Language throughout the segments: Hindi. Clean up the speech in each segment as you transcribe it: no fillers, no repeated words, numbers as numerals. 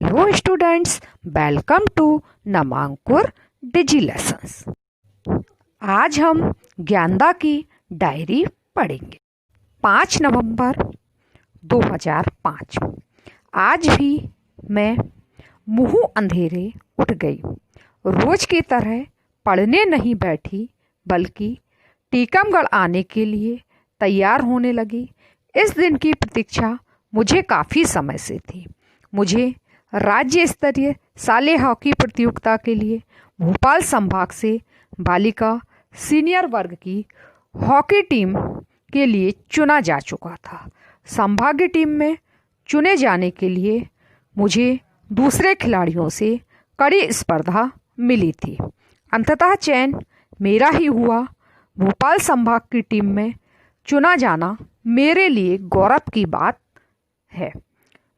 Hello students, welcome to Namankur digi lessons. आज हम ज्ञानदा की डायरी पढ़ेंगे। 5 नवंबर 2005। आज भी मैं मुँह अंधेरे उठ गई। रोज की तरह पढ़ने नहीं बैठी, बल्कि टीकमगढ़ आने के लिए तैयार होने लगी। इस दिन की प्रतीक्षा मुझे काफ़ी समय से थी। मुझे राज्य स्तरीय शालेय हॉकी प्रतियोगिता के लिए भोपाल संभाग से बालिका सीनियर वर्ग की हॉकी टीम के लिए चुना जा चुका था। संभागीय टीम में चुने जाने के लिए मुझे दूसरे खिलाड़ियों से कड़ी स्पर्धा मिली थी। अंततः चयन मेरा ही हुआ। भोपाल संभाग की टीम में चुना जाना मेरे लिए गौरव की बात है।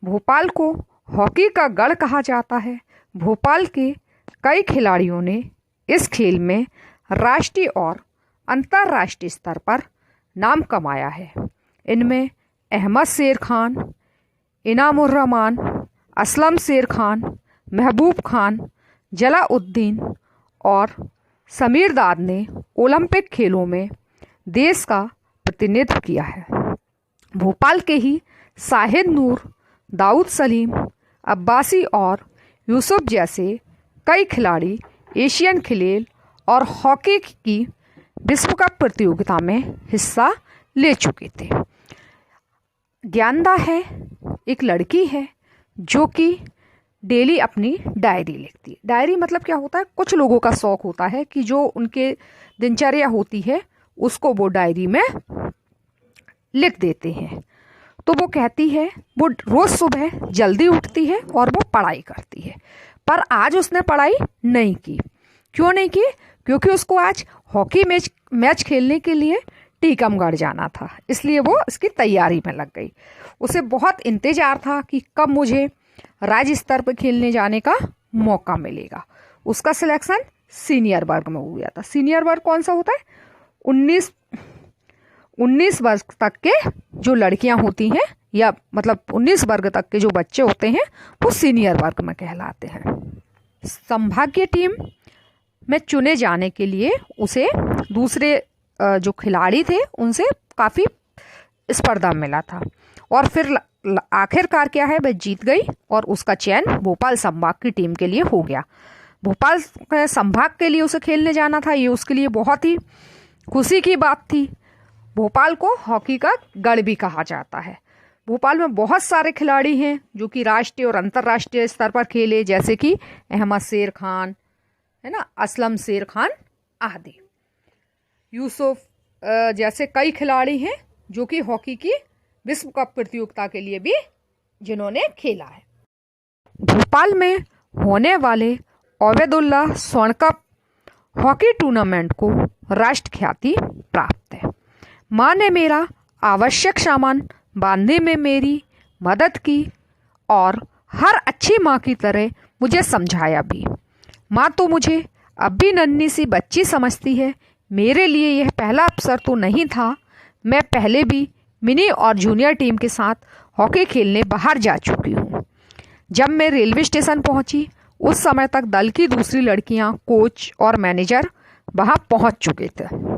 भोपाल को हॉकी का गढ़ कहा जाता है। भोपाल के कई खिलाड़ियों ने इस खेल में राष्ट्रीय और अंतर्राष्ट्रीय स्तर पर नाम कमाया है। इनमें अहमद शेर खान, इनामुर रहमान, असलम शेर खान, महबूब खान, जलाउद्दीन और समीर दाद ने ओलंपिक खेलों में देश का प्रतिनिधित्व किया है। भोपाल के ही शाहिद नूर, दाऊद सलीम, अब्बासी और यूसुफ जैसे कई खिलाड़ी एशियन खेल और हॉकी की विश्व कप प्रतियोगिता में हिस्सा ले चुके थे। ज्ञानदा है एक लड़की है जो कि डेली अपनी डायरी लिखती है। डायरी मतलब क्या होता है? कुछ लोगों का शौक होता है कि जो उनके दिनचर्या होती है उसको वो डायरी में लिख देते हैं। तो वो कहती है वो रोज़ सुबह जल्दी उठती है और वो पढ़ाई करती है। पर आज उसने पढ़ाई नहीं की। क्यों नहीं की? क्योंकि उसको आज हॉकी मैच खेलने के लिए टीकमगढ़ जाना था, इसलिए वो इसकी तैयारी में लग गई। उसे बहुत इंतज़ार था कि कब मुझे राज्य स्तर पर खेलने जाने का मौका मिलेगा। उसका सिलेक्शन सीनियर वर्ग में हो गया था। सीनियर वर्ग कौन सा होता है? 19 वर्ष तक के जो लड़कियां होती हैं, या मतलब 19 वर्ग तक के जो बच्चे होते हैं वो सीनियर वर्ग में कहलाते हैं। संभागीय टीम में चुने जाने के लिए उसे दूसरे जो खिलाड़ी थे उनसे काफ़ी स्पर्धा मिला था और फिर आखिरकार क्या है, वह जीत गई और उसका चयन भोपाल संभाग की टीम के लिए हो गया। भोपाल संभाग के लिए उसे खेलने जाना था। ये उसके लिए बहुत ही खुशी की बात थी। भोपाल को हॉकी का गढ़ भी कहा जाता है। भोपाल में बहुत सारे खिलाड़ी हैं जो कि राष्ट्रीय और अंतर्राष्ट्रीय स्तर पर खेले, जैसे कि अहमद शेर खान है ना, असलम शेर खान आदि। यूसुफ जैसे कई खिलाड़ी हैं जो कि हॉकी की विश्व कप प्रतियोगिता के लिए भी जिन्होंने खेला है। भोपाल में होने वाले ओबेदुल्ला स्वर्ण कप हॉकी टूर्नामेंट को राष्ट्र ख्याति प्राप्त है। माँ ने मेरा आवश्यक सामान बांधने में मेरी मदद की और हर अच्छी माँ की तरह मुझे समझाया भी। माँ तो मुझे अब भी नन्ही सी बच्ची समझती है। मेरे लिए यह पहला अवसर तो नहीं था। मैं पहले भी मिनी और जूनियर टीम के साथ हॉकी खेलने बाहर जा चुकी हूँ। जब मैं रेलवे स्टेशन पहुँची उस समय तक दल की दूसरी लड़कियाँ, कोच और मैनेजर वहाँ पहुँच चुके थे।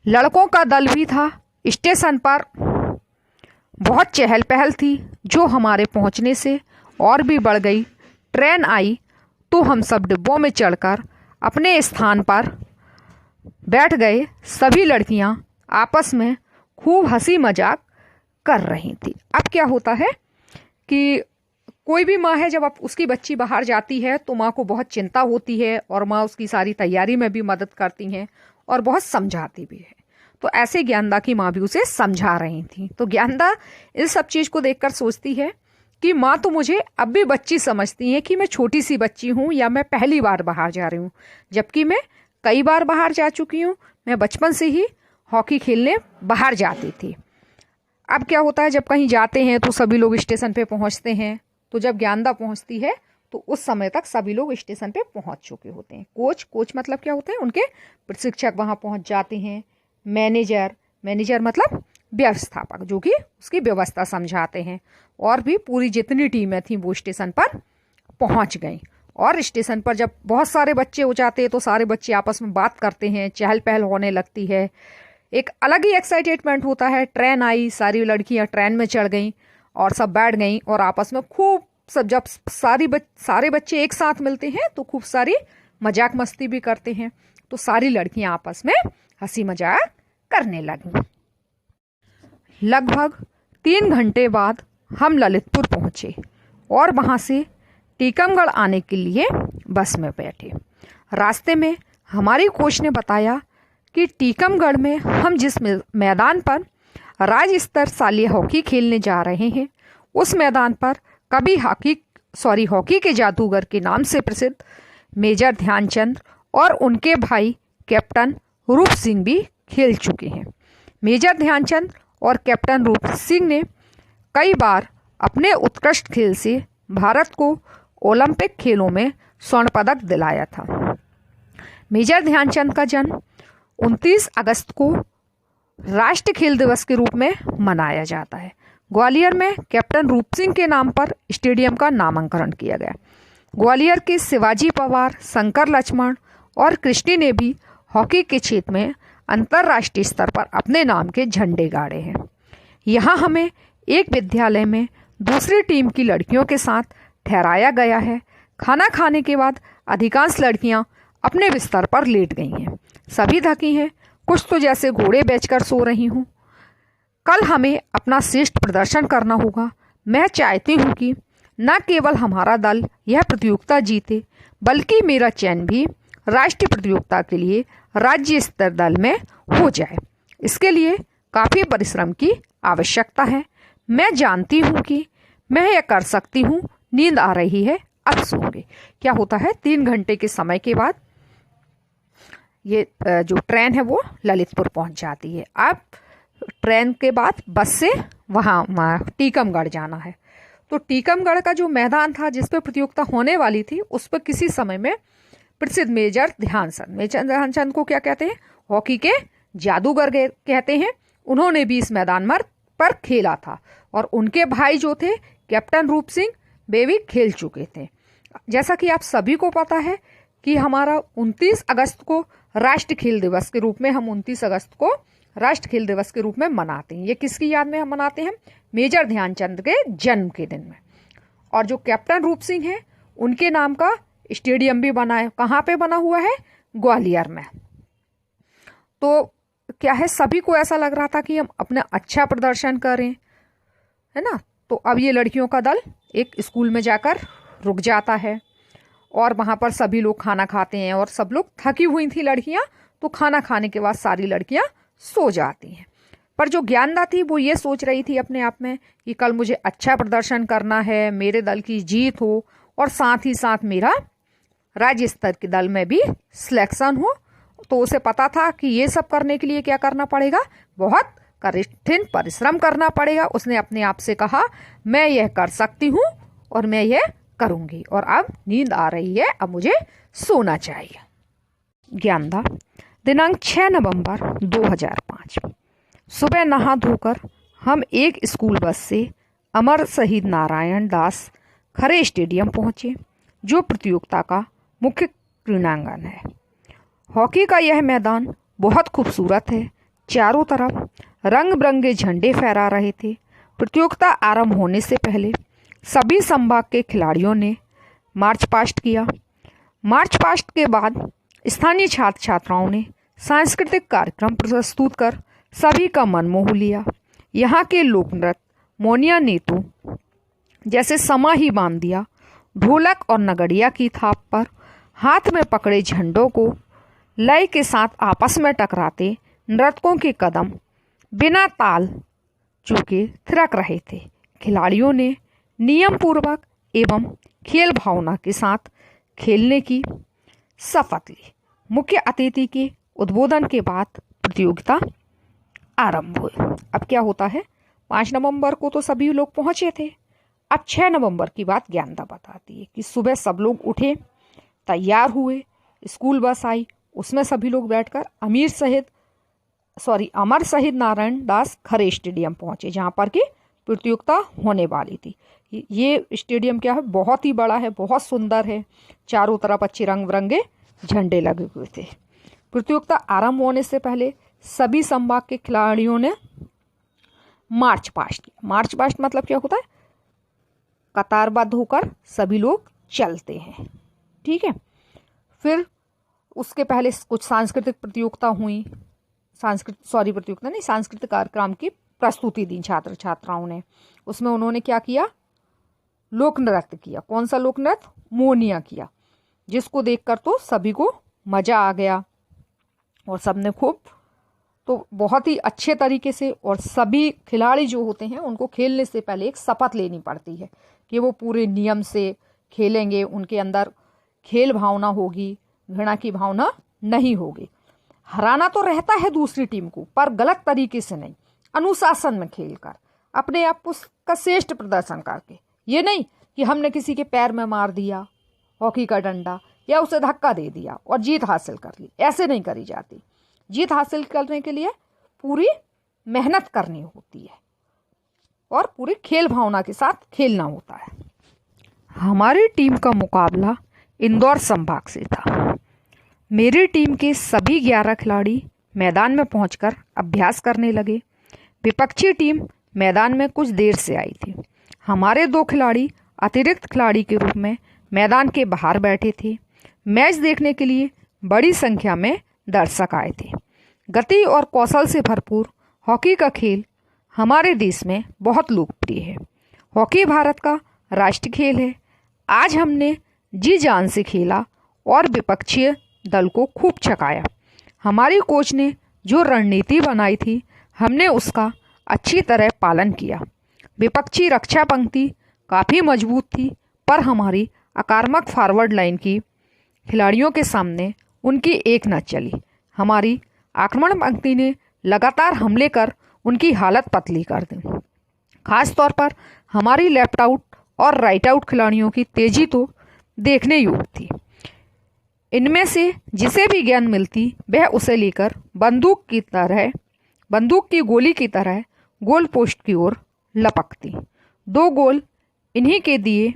लड़कों का दल भी था। स्टेशन पर बहुत चहल पहल थी, जो हमारे पहुंचने से और भी बढ़ गई। ट्रेन आई तो हम सब डिब्बों में चढ़कर अपने स्थान पर बैठ गए। सभी लड़कियां आपस में खूब हंसी मजाक कर रही थी। अब क्या होता है कि कोई भी माँ है, जब अब उसकी बच्ची बाहर जाती है तो माँ को बहुत चिंता होती है और माँ उसकी सारी तैयारी में भी मदद करती हैं और बहुत समझाती भी है। तो ऐसे ज्ञानदा की माँ भी उसे समझा रही थी। तो ज्ञानदा इस सब चीज़ को देखकर सोचती है कि माँ तो मुझे अब भी बच्ची समझती है कि मैं छोटी सी बच्ची हूँ या मैं पहली बार बाहर जा रही हूँ, जबकि मैं कई बार बाहर जा चुकी हूँ। मैं बचपन से ही हॉकी खेलने बाहर जाती थी। अब क्या होता है, जब कहीं जाते हैं तो सभी लोग स्टेशन पे पहुँचते हैं। तो जब ज्ञानदा पहुँचती है तो उस समय तक सभी लोग स्टेशन पे पहुँच चुके होते हैं। कोच मतलब क्या होते हैं? उनके प्रशिक्षक वहाँ पहुँच जाते हैं। मैनेजर मतलब व्यवस्थापक जो कि उसकी व्यवस्था समझाते हैं। और भी पूरी जितनी टीमें थी वो स्टेशन पर पहुंच गई। और स्टेशन पर जब बहुत सारे बच्चे हो जाते हैं तो सारे बच्चे आपस में बात करते हैं, चहल पहल होने लगती है, एक अलग ही एक्साइटेडमेंट होता है। ट्रेन आई, सारी लड़कियां ट्रेन में चढ़ गईं और सब बैठ गईं और आपस में खूब सब जब सारे बच्चे एक साथ मिलते हैं तो खूब सारी मजाक मस्ती भी करते हैं। तो सारी लड़कियां आपस में हंसी मजाक करने लगी। लगभग 3 घंटे बाद हम ललितपुर पहुंचे और वहां से टीकमगढ़ आने के लिए बस में बैठे। रास्ते में हमारी कोच ने बताया कि टीकमगढ़ में हम जिस मैदान पर राज्य स्तर शालेय हॉकी खेलने जा रहे हैं उस मैदान पर कभी हॉकी के जादूगर के नाम से प्रसिद्ध मेजर ध्यानचंद और उनके भाई कैप्टन रूप सिंह भी खेल चुके हैं। मेजर ध्यानचंद और कैप्टन रूप सिंह ने कई बार अपने उत्कृष्ट खेल से भारत को ओलंपिक खेलों में स्वर्ण पदक दिलाया था। मेजर ध्यानचंद का जन्म 29 अगस्त को राष्ट्रीय खेल दिवस के रूप में मनाया जाता है। ग्वालियर में कैप्टन रूप सिंह के नाम पर स्टेडियम का नामकरण किया गया। ग्वालियर के शिवाजी पवार, शंकर लक्ष्मण और कृष्णी ने भी हॉकी के क्षेत्र में अंतर्राष्ट्रीय स्तर पर अपने नाम के झंडे गाड़े हैं। यहाँ हमें एक विद्यालय में दूसरी टीम की लड़कियों के साथ ठहराया गया है। खाना खाने के बाद अधिकांश लड़कियां अपने बिस्तर पर लेट गई हैं। सभी थकी हैं, कुछ तो जैसे घोड़े बेचकर सो रही हूँ। कल हमें अपना श्रेष्ठ प्रदर्शन करना होगा। मैं चाहती हूँ कि न केवल हमारा दल यह प्रतियोगिता जीते बल्कि मेरा चयन भी राष्ट्रीय प्रतियोगिता के लिए राज्य स्तर दल में हो जाए। इसके लिए काफ़ी परिश्रम की आवश्यकता है। मैं जानती हूँ कि मैं यह कर सकती हूँ। नींद आ रही है, अब सोऊंगी। क्या होता है, 3 घंटे के समय के बाद ये जो ट्रेन है वो ललितपुर पहुँच जाती है। अब ट्रेन के बाद बस से वहाँ टीकमगढ़ जाना है। तो टीकमगढ़ का जो मैदान था जिस पे प्रतियोगिता होने वाली थी उस पर किसी समय में प्रसिद्ध मेजर ध्यानचंद को क्या कहते हैं, हॉकी के जादूगर कहते हैं। उन्होंने भी इस मैदान पर खेला था और उनके भाई जो थे कैप्टन रूप सिंह वे भी खेल चुके थे। जैसा कि आप सभी को पता है कि हमारा 29 अगस्त को राष्ट्रीय खेल दिवस के रूप में हम 29 अगस्त को राष्ट्रीय खेल दिवस के रूप में मनाते हैं। ये किसकी याद में हम मनाते हैं, मेजर ध्यानचंद के जन्म के दिन में। और जो कैप्टन रूप सिंह है उनके नाम का स्टेडियम भी बना है। कहाँ पे बना हुआ है, ग्वालियर में। तो क्या है, सभी को ऐसा लग रहा था कि हम अपना अच्छा प्रदर्शन करें, है ना। तो अब ये लड़कियों का दल एक स्कूल में जाकर रुक जाता है और वहाँ पर सभी लोग खाना खाते हैं और सब लोग थकी हुई थी लड़कियाँ, तो खाना खाने के बाद सारी लड़कियाँ सो जाती हैं। पर जो ज्ञानदा थी वो ये सोच रही थी अपने आप में कि कल मुझे अच्छा प्रदर्शन करना है, मेरे दल की जीत हो और साथ ही साथ मेरा राज्य स्तर के दल में भी सिलेक्शन हो। तो उसे पता था कि ये सब करने के लिए क्या करना पड़ेगा, बहुत कठिन परिश्रम करना पड़ेगा। उसने अपने आप से कहा मैं यह कर सकती हूँ और मैं यह करूँगी। और अब नींद आ रही है, अब मुझे सोना चाहिए। ज्ञानदा दिनांक 6 नवंबर 2005 सुबह नहा धोकर हम एक स्कूल बस से अमर शहीद नारायण दास खरे स्टेडियम पहुँचे, जो प्रतियोगिता का मुख्य क्रीड़ांगन है। हॉकी का यह मैदान बहुत खूबसूरत है। चारों तरफ रंग बिरंगे झंडे फहरा रहे थे। प्रतियोगिता आरंभ होने से पहले सभी संभाग के खिलाड़ियों ने मार्च पास्ट किया। मार्च पास्ट के बाद स्थानीय छात्र छात्राओं ने सांस्कृतिक कार्यक्रम प्रस्तुत कर सभी का मन मोह लिया। यहाँ के लोक नृत्य मोनिया नेतू जैसे समा ही बांध दिया। ढोलक और नगड़िया की थाप पर हाथ में पकड़े झंडों को लय के साथ आपस में टकराते नर्तकों के कदम बिना ताल चूके थिरक रहे थे। खिलाड़ियों ने नियम पूर्वक एवं खेल भावना के साथ खेलने की शपथ ली। मुख्य अतिथि के उद्बोधन के बाद प्रतियोगिता आरंभ हुई। अब क्या होता है, 5 नवंबर को तो सभी लोग पहुंचे थे। अब 6 नवंबर की बात ज्ञानदा बताती है कि सुबह सब लोग उठे, तैयार हुए, स्कूल बस आई, उसमें सभी लोग बैठकर अमीर सहित अमर शहीद नारायण दास खरे स्टेडियम पहुंचे, जहां पर कि प्रतियोगिता होने वाली थी। ये स्टेडियम क्या है, बहुत ही बड़ा है, बहुत सुंदर है, चारों तरफ अच्छे रंग बिरंगे झंडे लगे हुए थे। प्रतियोगिता आरंभ होने से पहले सभी संभाग के खिलाड़ियों ने मार्च पास्ट किया। मार्च पास्ट मतलब क्या होता है, कतारबद्ध होकर सभी लोग चलते हैं, ठीक है। फिर उसके पहले कुछ सांस्कृतिक प्रतियोगिता हुई, सांस्कृतिक कार्यक्रम की प्रस्तुति दी छात्र छात्राओं ने। उसमें उन्होंने क्या किया, लोक नृत्य किया। कौन सा लोक नृत्य, मोनिया किया, जिसको देखकर तो सभी को मजा आ गया और सबने खूब, तो बहुत ही अच्छे तरीके से। और सभी खिलाड़ी जो होते हैं उनको खेलने से पहले एक शपथ लेनी पड़ती है कि वो पूरे नियम से खेलेंगे, उनके अंदर खेल भावना होगी, घृणा की भावना नहीं होगी। हराना तो रहता है दूसरी टीम को, पर गलत तरीके से नहीं, अनुशासन में खेलकर, अपने आप का श्रेष्ठ प्रदर्शन करके। ये नहीं कि हमने किसी के पैर में मार दिया हॉकी का डंडा या उसे धक्का दे दिया और जीत हासिल कर ली, ऐसे नहीं करी जाती। जीत हासिल करने के लिए पूरी मेहनत करनी होती है और पूरी खेल भावना के साथ खेलना होता है। हमारी टीम का मुकाबला इंदौर संभाग से था। मेरी टीम के सभी 11 खिलाड़ी मैदान में पहुंचकर अभ्यास करने लगे। विपक्षी टीम मैदान में कुछ देर से आई थी। हमारे 2 खिलाड़ी अतिरिक्त खिलाड़ी के रूप में मैदान के बाहर बैठे थे। मैच देखने के लिए बड़ी संख्या में दर्शक आए थे। गति और कौशल से भरपूर हॉकी का खेल हमारे देश में बहुत लोकप्रिय है। हॉकी भारत का राष्ट्रीय खेल है। आज हमने जी जान से खेला और विपक्षीय दल को खूब छकाया। हमारी कोच ने जो रणनीति बनाई थी, हमने उसका अच्छी तरह पालन किया। विपक्षी रक्षा पंक्ति काफ़ी मजबूत थी, पर हमारी आक्रामक फॉरवर्ड लाइन की खिलाड़ियों के सामने उनकी एक न चली। हमारी आक्रमण पंक्ति ने लगातार हमले कर उनकी हालत पतली कर दी। खास तौर पर हमारी लेफ्ट आउट और राइट आउट खिलाड़ियों की तेजी तो देखने योग्य थी। इनमें से जिसे भी गेंद मिलती वह उसे लेकर बंदूक की गोली की तरह गोल पोस्ट की ओर लपकती। 2 गोल इन्हीं के दिए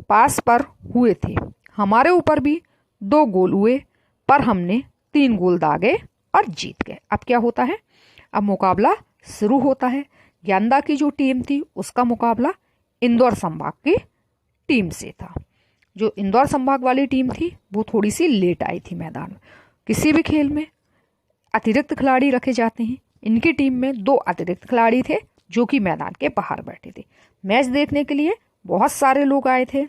पास पर हुए थे। हमारे ऊपर भी 2 गोल हुए, पर हमने 3 गोल दागे और जीत गए। अब क्या होता है, अब मुकाबला शुरू होता है। ज्ञानदा की जो टीम थी उसका मुकाबला इंदौर संभाग की टीम से था। जो इंदौर संभाग वाली टीम थी वो थोड़ी सी लेट आई थी मैदान में। किसी भी खेल में अतिरिक्त खिलाड़ी रखे जाते हैं। इनकी टीम में 2 अतिरिक्त खिलाड़ी थे जो कि मैदान के बाहर बैठे थे। मैच देखने के लिए बहुत सारे लोग आए थे।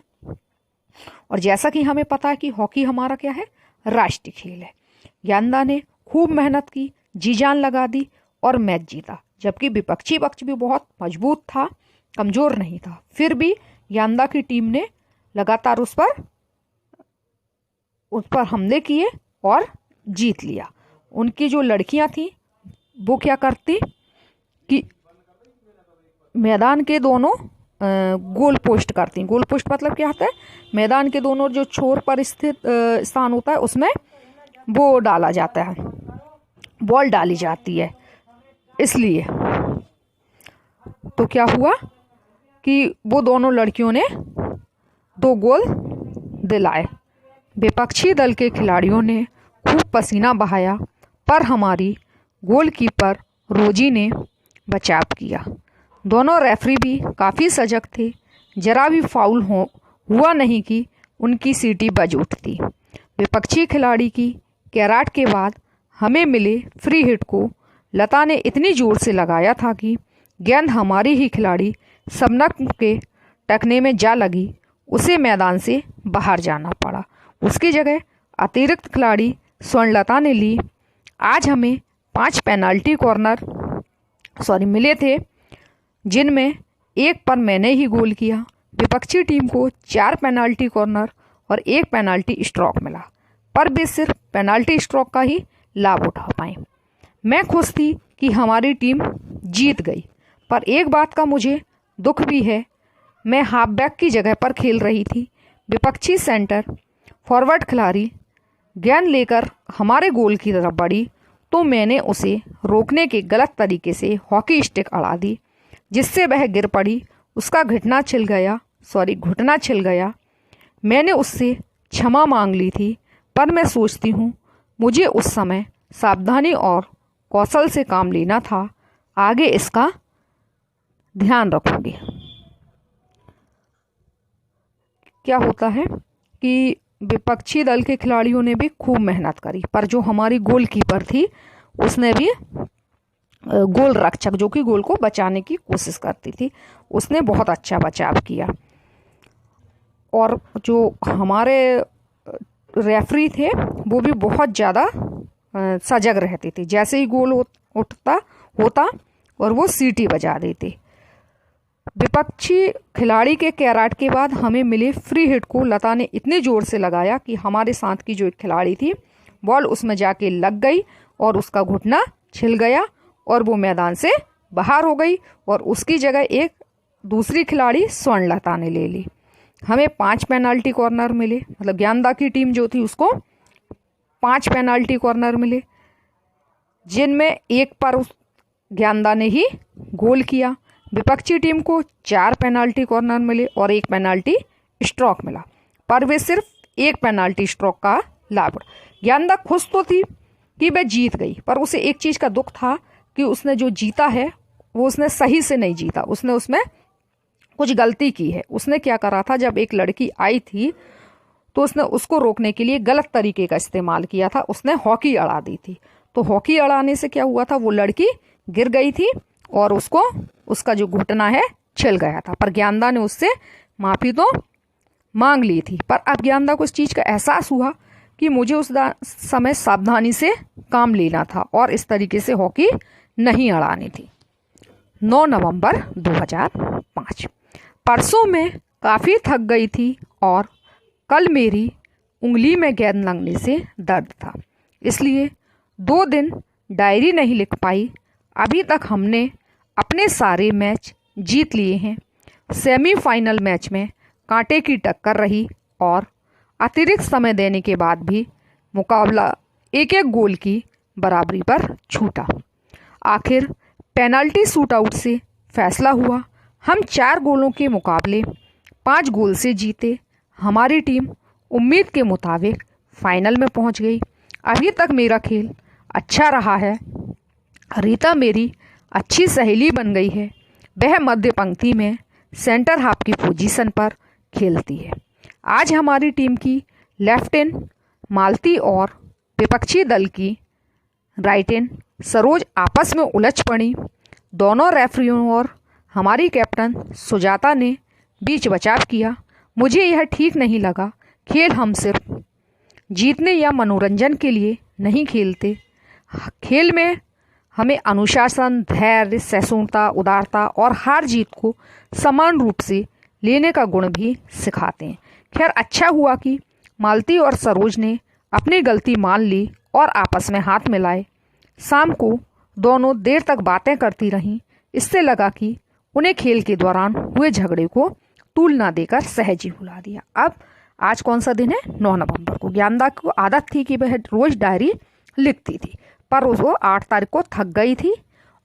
और जैसा कि हमें पता है कि हॉकी हमारा क्या है, राष्ट्रीय खेल है। ज्ञानदा ने खूब मेहनत की, जी जान लगा दी और मैच जीता। जबकि विपक्षी पक्ष भी बहुत मजबूत था, कमजोर नहीं था। फिर भी ज्ञानदा की टीम ने लगातार उस पर हमले किए और जीत लिया। उनकी जो लड़कियां थीं वो क्या करती कि मैदान के दोनों गोल पोस्ट करती। गोल पोस्ट मतलब क्या होता है, मैदान के दोनों जो छोर पर स्थित स्थान होता है उसमें वो डाला जाता है, बॉल डाली जाती है। इसलिए तो क्या हुआ कि वो दोनों लड़कियों ने 2 गोल दिलाए। विपक्षी दल के खिलाड़ियों ने खूब पसीना बहाया, पर हमारी गोलकीपर रोजी ने बचाव किया। दोनों रेफरी भी काफ़ी सजग थे। जरा भी फाउल हुआ नहीं कि उनकी सीटी बज उठती। विपक्षी खिलाड़ी की कैराट के बाद हमें मिले फ्री हिट को लता ने इतनी ज़ोर से लगाया था कि गेंद हमारी ही खिलाड़ी सबनक के टकने में जा लगी। उसे मैदान से बाहर जाना पड़ा। उसकी जगह अतिरिक्त खिलाड़ी स्वर्णलता ने ली। आज हमें 5 पेनाल्टी कॉर्नर मिले थे, जिनमें 1 पर मैंने ही गोल किया। विपक्षी टीम को 4 पेनाल्टी कॉर्नर और 1 पेनाल्टी स्ट्रोक मिला, पर वे सिर्फ पेनाल्टी स्ट्रोक का ही लाभ उठा पाए। मैं खुश थी कि हमारी टीम जीत गई, पर एक बात का मुझे दुख भी है। मैं हाफ बैक की जगह पर खेल रही थी। विपक्षी सेंटर फॉरवर्ड खिलाड़ी गेंद लेकर हमारे गोल की तरफ बढ़ी तो मैंने उसे रोकने के गलत तरीके से हॉकी स्टिक अड़ा दी, जिससे वह गिर पड़ी। उसका घुटना छिल गया। मैंने उससे क्षमा मांग ली थी, पर मैं सोचती हूँ मुझे उस समय सावधानी और कौशल से काम लेना था। आगे इसका ध्यान रखूंगी। क्या होता है कि विपक्षी दल के खिलाड़ियों ने भी खूब मेहनत करी, पर जो हमारी गोलकीपर थी उसने भी, गोल रक्षक जो कि गोल को बचाने की कोशिश करती थी, उसने बहुत अच्छा बचाव किया। और जो हमारे रेफरी थे वो भी बहुत ज़्यादा सजग रहती थी। जैसे ही गोल होता और वो सीटी बजा देते। विपक्षी खिलाड़ी के कैराट के बाद हमें मिले फ्री हिट को लता ने इतनी ज़ोर से लगाया कि हमारे साथ की जो एक खिलाड़ी थी बॉल उसमें जाके लग गई और उसका घुटना छिल गया और वो मैदान से बाहर हो गई। और उसकी जगह एक दूसरी खिलाड़ी स्वर्णलता ने ले ली। हमें 5 पेनाल्टी कॉर्नर मिले, मतलब ज्ञानदा की टीम जो थी उसको 5 पेनाल्टी कॉर्नर मिले, जिनमें एक पर उस ज्ञानदा ने ही गोल किया। विपक्षी टीम को 4 पेनाल्टी कॉर्नर मिले और 1 पेनाल्टी स्ट्रोक मिला, पर वे सिर्फ 1 पेनाल्टी स्ट्रोक का लाभ। ज्ञानदा खुश तो थी कि वह जीत गई, पर उसे एक चीज़ का दुख था कि उसने जो जीता है वो उसने सही से नहीं जीता, उसने उसमें कुछ गलती की है। उसने क्या करा था, जब एक लड़की आई थी तो उसने उसको रोकने के लिए गलत तरीके का इस्तेमाल किया था। उसने हॉकी अड़ा दी थी। तो हॉकी अड़ाने से क्या हुआ था, वो लड़की गिर गई थी और उसका जो घुटना है छिल गया था। पर ज्ञानदा ने उससे माफ़ी तो मांग ली थी, पर अब ज्ञानदा को इस चीज़ का एहसास हुआ कि मुझे उस समय सावधानी से काम लेना था और इस तरीके से हॉकी नहीं अड़ानी थी। 9 नवंबर 2005। परसों मैं काफ़ी थक गई थी और कल मेरी उंगली में गेंद लगने से दर्द था, इसलिए 2 दिन डायरी नहीं लिख पाई। अभी तक हमने अपने सारे मैच जीत लिए हैं। सेमीफाइनल मैच में कांटे की टक्कर रही और अतिरिक्त समय देने के बाद भी मुकाबला 1-1 गोल की बराबरी पर छूटा। आखिर पेनल्टी शूटआउट से फैसला हुआ। हम 4 गोलों के मुकाबले 5 गोल से जीते। हमारी टीम उम्मीद के मुताबिक फाइनल में पहुंच गई। अभी तक मेरा खेल अच्छा रहा है। रीता मेरी अच्छी सहेली बन गई है। वह मध्य पंक्ति में सेंटर हाफ की पोजीशन पर खेलती है। आज हमारी टीम की लेफ्ट इन मालती और विपक्षी दल की राइट इन सरोज आपस में उलझ पड़ी। दोनों रेफरियों और हमारी कैप्टन सुजाता ने बीच बचाव किया। मुझे यह ठीक नहीं लगा। खेल हम सिर्फ जीतने या मनोरंजन के लिए नहीं खेलते। खेल में हमें अनुशासन, धैर्य, सहिष्णुता, उदारता और हार जीत को समान रूप से लेने का गुण भी सिखाते हैं। खैर, अच्छा हुआ कि मालती और सरोज ने अपनी गलती मान ली और आपस में हाथ मिलाए। शाम को दोनों देर तक बातें करती रहीं। इससे लगा कि उन्हें खेल के दौरान हुए झगड़े को तूल ना देकर सहज ही भुला दिया। अब आज कौन सा दिन है? 9 नवंबर को। ज्ञानदा को आदत थी कि वह रोज डायरी लिखती थी, पर वो 8 तारीख को थक गई थी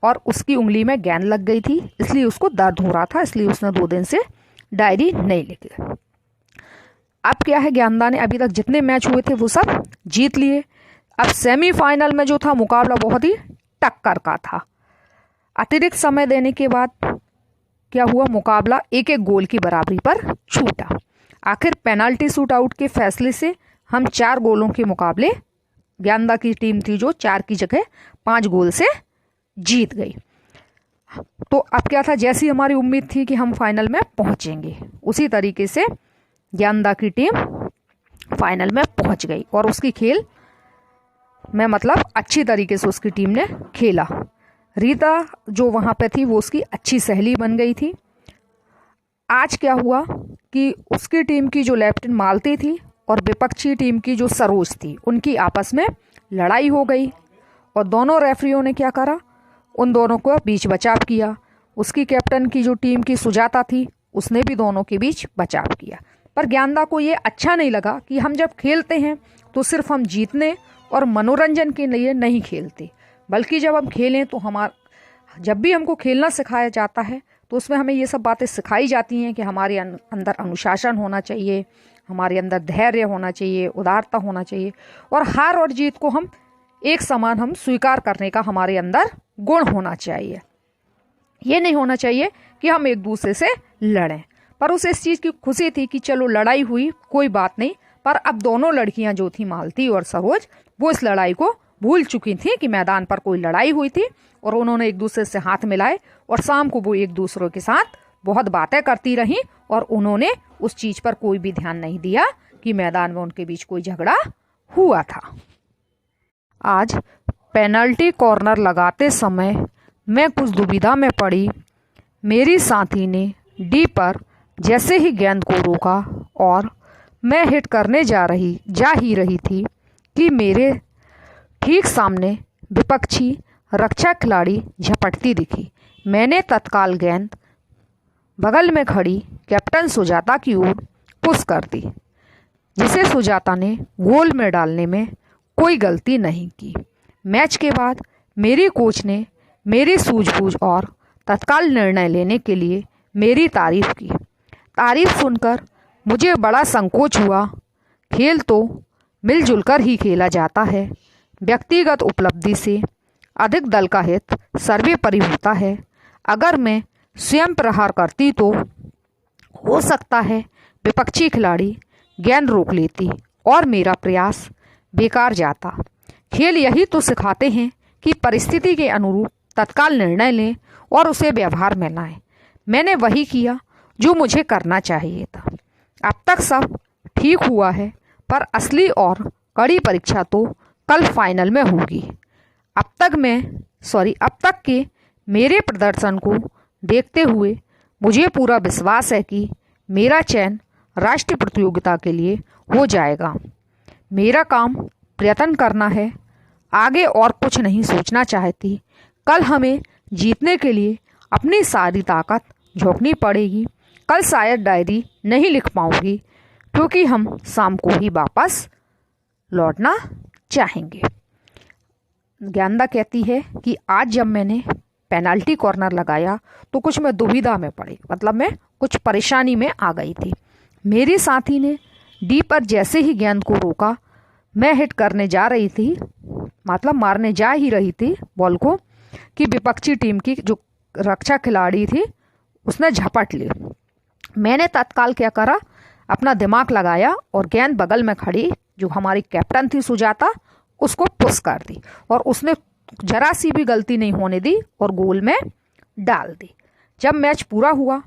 और उसकी उंगली में गेंद लग गई थी, इसलिए उसको दर्द हो रहा था, इसलिए उसने 2 दिन से डायरी नहीं लिखी। अब क्या है, ज्ञानदा ने अभी तक जितने मैच हुए थे वो सब जीत लिए। अब सेमीफाइनल में जो था मुकाबला बहुत ही टक्कर का था। अतिरिक्त समय देने के बाद क्या हुआ, मुकाबला 1-1 गोल की बराबरी पर छूटा। आखिर पेनाल्टी शूटआउट के फैसले से हम 4 गोलों के मुकाबले, ज्ञानदा की टीम थी जो 4 की जगह 5 गोल से जीत गई। तो अब क्या था, जैसी हमारी उम्मीद थी कि हम फाइनल में पहुंचेंगे, उसी तरीके से ज्ञानदा की टीम फाइनल में पहुंच गई और उसकी खेल में मतलब अच्छी तरीके से उसकी टीम ने खेला। रीता जो वहाँ पे थी वो उसकी अच्छी सहेली बन गई थी। आज क्या हुआ कि उसकी टीम की जो लेफ्ट इन मालती थी और विपक्षी टीम की जो सरोज थी, उनकी आपस में लड़ाई हो गई और दोनों रेफरियों ने क्या करा, उन दोनों को बीच बचाव किया। उसकी कैप्टन की जो टीम की सुजाता थी उसने भी दोनों के बीच बचाव किया। पर ज्ञानदा को ये अच्छा नहीं लगा कि हम जब खेलते हैं तो सिर्फ हम जीतने और मनोरंजन के लिए नहीं खेलते, बल्कि जब हम खेलें तो जब भी हमको खेलना सिखाया जाता है तो उसमें हमें ये सब बातें सिखाई जाती हैं कि हमारे अंदर अनुशासन होना चाहिए, हमारे अंदर धैर्य होना चाहिए, उदारता होना चाहिए, और हार और जीत को हम एक समान हम स्वीकार करने का हमारे अंदर गुण होना चाहिए। ये नहीं होना चाहिए कि हम एक दूसरे से लड़ें। पर उसे इस चीज़ की खुशी थी कि चलो लड़ाई हुई कोई बात नहीं, पर अब दोनों लड़कियां जो थी मालती और सरोज, वो इस लड़ाई को भूल चुकी थी कि मैदान पर कोई लड़ाई हुई थी, और उन्होंने एक दूसरे से हाथ मिलाए और शाम को वो एक दूसरे के साथ बहुत बातें करती रहीं, और उन्होंने उस चीज़ पर कोई भी ध्यान नहीं दिया कि मैदान में उनके बीच कोई झगड़ा हुआ था। आज पेनल्टी कॉर्नर लगाते समय मैं कुछ दुविधा में पड़ी। मेरी साथी ने डी पर जैसे ही गेंद को रोका और मैं हिट करने जा ही रही थी कि मेरे ठीक सामने विपक्षी रक्षा खिलाड़ी झपटती दिखी। मैंने तत्काल गेंद बगल में खड़ी कैप्टन सुजाता की ओर पुश कर दी, जिसे सुजाता ने गोल में डालने में कोई गलती नहीं की। मैच के बाद मेरी कोच ने मेरी सूझबूझ और तत्काल निर्णय लेने के लिए मेरी तारीफ की। तारीफ सुनकर मुझे बड़ा संकोच हुआ। खेल तो मिलजुल कर ही खेला जाता है, व्यक्तिगत उपलब्धि से अधिक दल का हित सर्वोपरि होता है। अगर मैं स्वयं प्रहार करती तो हो सकता है विपक्षी खिलाड़ी गेंद रोक लेती और मेरा प्रयास बेकार जाता। खेल यही तो सिखाते हैं कि परिस्थिति के अनुरूप तत्काल निर्णय लें और उसे व्यवहार में लाएं। मैंने वही किया जो मुझे करना चाहिए था। अब तक सब ठीक हुआ है, पर असली और कड़ी परीक्षा तो कल फाइनल में होगी। अब तक के मेरे प्रदर्शन को देखते हुए मुझे पूरा विश्वास है कि मेरा चयन राष्ट्रीय प्रतियोगिता के लिए हो जाएगा। मेरा काम प्रयत्न करना है, आगे और कुछ नहीं सोचना चाहती। कल हमें जीतने के लिए अपनी सारी ताकत झोंकनी पड़ेगी। कल शायद डायरी नहीं लिख पाऊंगी, क्योंकि हम शाम को ही वापस लौटना चाहेंगे। ज्ञानदा कहती है कि आज जब मैंने पेनल्टी कॉर्नर लगाया तो कुछ मैं दुविधा में पड़ी, मतलब मैं कुछ परेशानी में आ गई थी। मेरी साथी ने डी पर जैसे ही गेंद को रोका, मैं हिट करने जा रही थी, मतलब मारने जा ही रही थी बॉल को, कि विपक्षी टीम की जो रक्षा खिलाड़ी थी उसने झपट ली। मैंने तत्काल क्या करा, अपना दिमाग लगाया और गेंद बगल में खड़ी जो हमारी कैप्टन थी सुजाता, उसको पुश कर दी, और उसने जरा सी भी गलती नहीं होने दी और गोल में डाल दी। जब मैच पूरा हुआ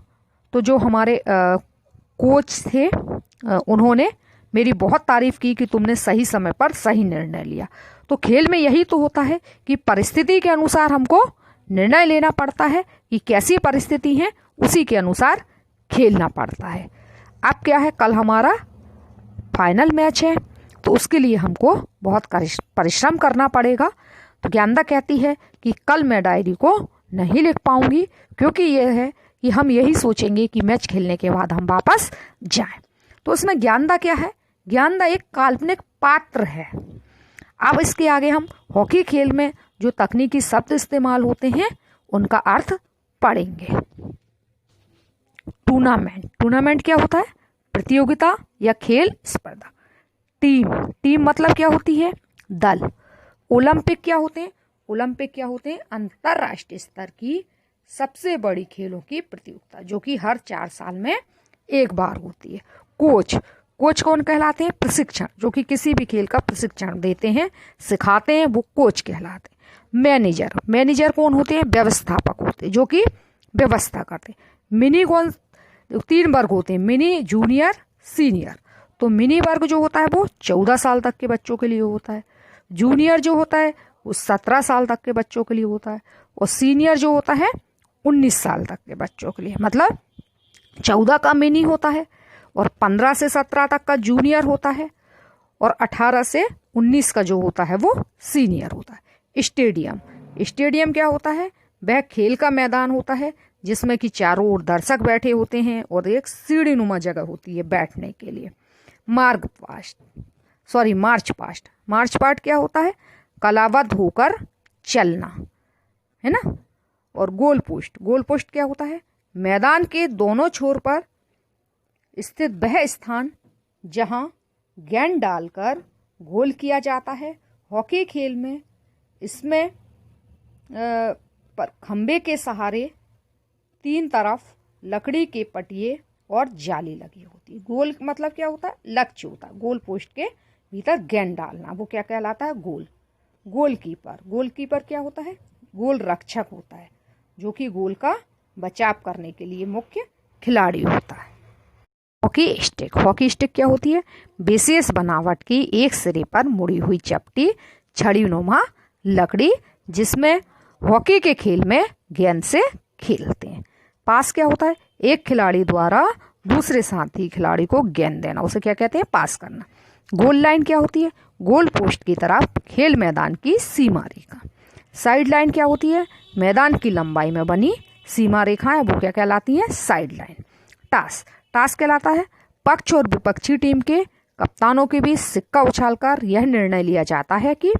तो जो हमारे कोच थे उन्होंने मेरी बहुत तारीफ की कि तुमने सही समय पर सही निर्णय लिया। तो खेल में यही तो होता है कि परिस्थिति के अनुसार हमको निर्णय लेना पड़ता है कि कैसी परिस्थिति है, उसी के अनुसार खेलना पड़ता है। अब क्या है, कल हमारा फाइनल मैच है, तो उसके लिए हमको बहुत परिश्रम करना पड़ेगा। तो ज्ञानदा कहती है कि कल मैं डायरी को नहीं लिख पाऊंगी, क्योंकि यह है कि हम यही सोचेंगे कि मैच खेलने के बाद हम वापस जाएं। तो उसमें ज्ञानदा क्या है, ज्ञानदा एक काल्पनिक पात्र है। अब इसके आगे हम हॉकी खेल में जो तकनीकी शब्द इस्तेमाल होते हैं उनका अर्थ पढ़ेंगे। टूर्नामेंट क्या होता है, प्रतियोगिता या खेल स्पर्धा। टीम मतलब क्या होती है, दल। ओलंपिक क्या होते हैं, अंतरराष्ट्रीय स्तर की सबसे बड़ी खेलों की प्रतियोगिता, जो कि हर 4 साल में एक बार होती है। कोच कौन कहलाते हैं, प्रशिक्षण, जो कि किसी भी खेल का प्रशिक्षण देते हैं, सिखाते हैं, वो कोच कहलाते हैं। मैनेजर कौन होते हैं, व्यवस्थापक होते हैं, जो कि व्यवस्था करते हैं। मिनी 3 वर्ग होते हैं, मिनी, जूनियर, सीनियर। तो मिनी वर्ग जो होता है वो 14 साल तक के बच्चों के लिए होता है। जूनियर जो होता है वो 17 साल तक के बच्चों के लिए होता है, और सीनियर जो होता है 19 साल तक के बच्चों के लिए। मतलब 14 का मिनी होता है, और 15 से 17 तक का जूनियर होता है, और 18 से 19 का जो होता है वो सीनियर होता है। स्टेडियम क्या होता है, वह खेल का मैदान होता है जिसमें कि चारों ओर दर्शक बैठे होते हैं और एक सीढ़ी नुमा जगह होती है बैठने के लिए। March past. मार्च पास्ट क्या होता है? कलाबद्ध होकर चलना, है ना। और गोल पोस्ट, गोल पोस्ट क्या होता है? मैदान के दोनों छोर पर स्थित वह स्थान जहां गेंद डालकर गोल किया जाता है। हॉकी खेल में इसमें पर खंबे के सहारे 3 तरफ लकड़ी के पटिए और जाली लगी होती है। गोल मतलब क्या होता है? लक्ष्य होता है। गोल पोस्ट के भीतर गेंद डालना, वो क्या कहलाता है? गोल। गोलकीपर, गोलकीपर क्या होता है? गोल रक्षक होता है, जो कि गोल का बचाव करने के लिए मुख्य खिलाड़ी होता है। हॉकी स्टिक, हॉकी स्टिक क्या होती है? विशेष बनावट की एक सिरे पर मुड़ी हुई चपटी छड़ीनुमा लकड़ी, जिसमें हॉकी के खेल में गेंद से खेलते हैं। पास क्या होता है? एक खिलाड़ी द्वारा दूसरे साथी खिलाड़ी को गेंद देना, उसे क्या कहते हैं? पास करना। गोल लाइन क्या होती है? गोल पोस्ट की तरफ खेल मैदान की सीमा रेखा। साइड लाइन क्या होती है? मैदान की लंबाई में बनी सीमा रेखाएं, वो क्या कहलाती हैं? Side line. टास, टास कहलाता है पक्ष और विपक्षी टीम के कप्तानों के बीच सिक्का उछालकर यह निर्णय लिया जाता है कि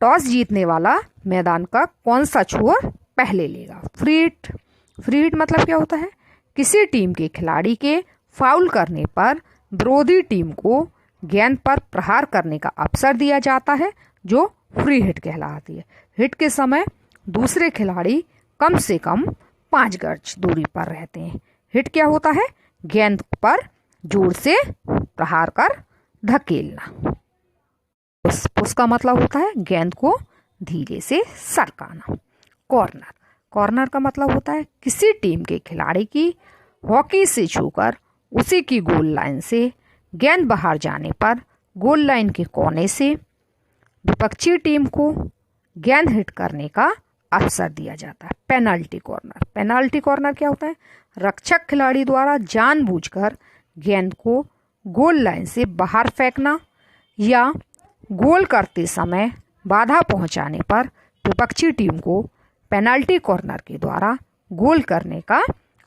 टॉस जीतने वाला मैदान का कौन सा छोर पहले लेगा। फ्री हिट, फ्री हिट मतलब क्या होता है? किसी टीम के खिलाड़ी के फाउल करने पर विरोधी टीम को गेंद पर प्रहार करने का अवसर दिया जाता है, जो फ्री हिट कहलाती है। हिट के समय दूसरे खिलाड़ी कम से कम 5 गज दूरी पर रहते हैं। हिट क्या होता है? गेंद पर जोर से प्रहार कर धकेलना। पुश का मतलब होता है गेंद को धीरे से सरकाना। कॉर्नर, कॉर्नर का मतलब होता है किसी टीम के खिलाड़ी की हॉकी से छूकर उसी की गोल लाइन से गेंद बाहर जाने पर गोल लाइन के कोने से विपक्षी टीम को गेंद हिट करने का अवसर दिया जाता है। पेनल्टी कॉर्नर, पेनल्टी कॉर्नर क्या होता है? रक्षक खिलाड़ी द्वारा जानबूझकर गेंद को गोल लाइन से बाहर फेंकना या गोल करते समय बाधा पहुंचाने पर विपक्षी टीम को पेनल्टी कॉर्नर के द्वारा गोल करने का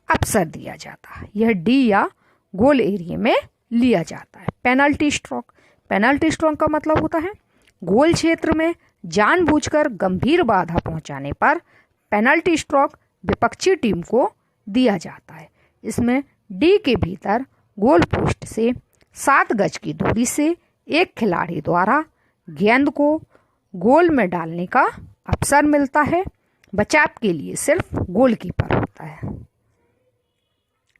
अवसर दिया जाता है। यह डी या गोल एरिया में लिया जाता है। पेनल्टी स्ट्रोक, पेनल्टी स्ट्रोक का मतलब होता है गोल क्षेत्र में जानबूझकर गंभीर बाधा पहुंचाने पर पेनल्टी स्ट्रोक विपक्षी टीम को दिया जाता है। इसमें डी के भीतर गोल पोस्ट से 7 गज की दूरी से एक खिलाड़ी द्वारा गेंद को गोल में डालने का अवसर मिलता है। बचाव के लिए सिर्फ गोलकीपर होता है।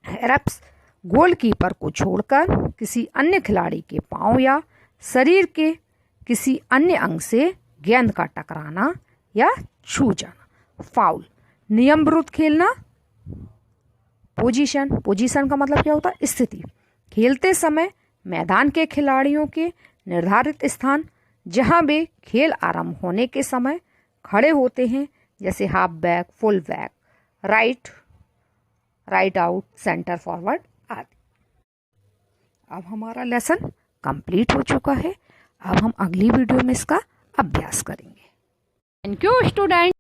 हेरप्स, गोलकीपर को छोड़कर किसी अन्य खिलाड़ी के पांव या शरीर के किसी अन्य अंग से गेंद का टकराना या छू जाना। फाउल, नियम विरुद्ध खेलना। पोजीशन, पोजीशन का मतलब क्या होता है? स्थिति। खेलते समय मैदान के खिलाड़ियों के निर्धारित स्थान जहां वे खेल आरंभ होने के समय खड़े होते हैं, जैसे half back, full back, right, right out, centre forward आदि। अब हमारा लेसन कंप्लीट हो चुका है। अब हम अगली वीडियो में इसका अभ्यास करेंगे। Thank you student.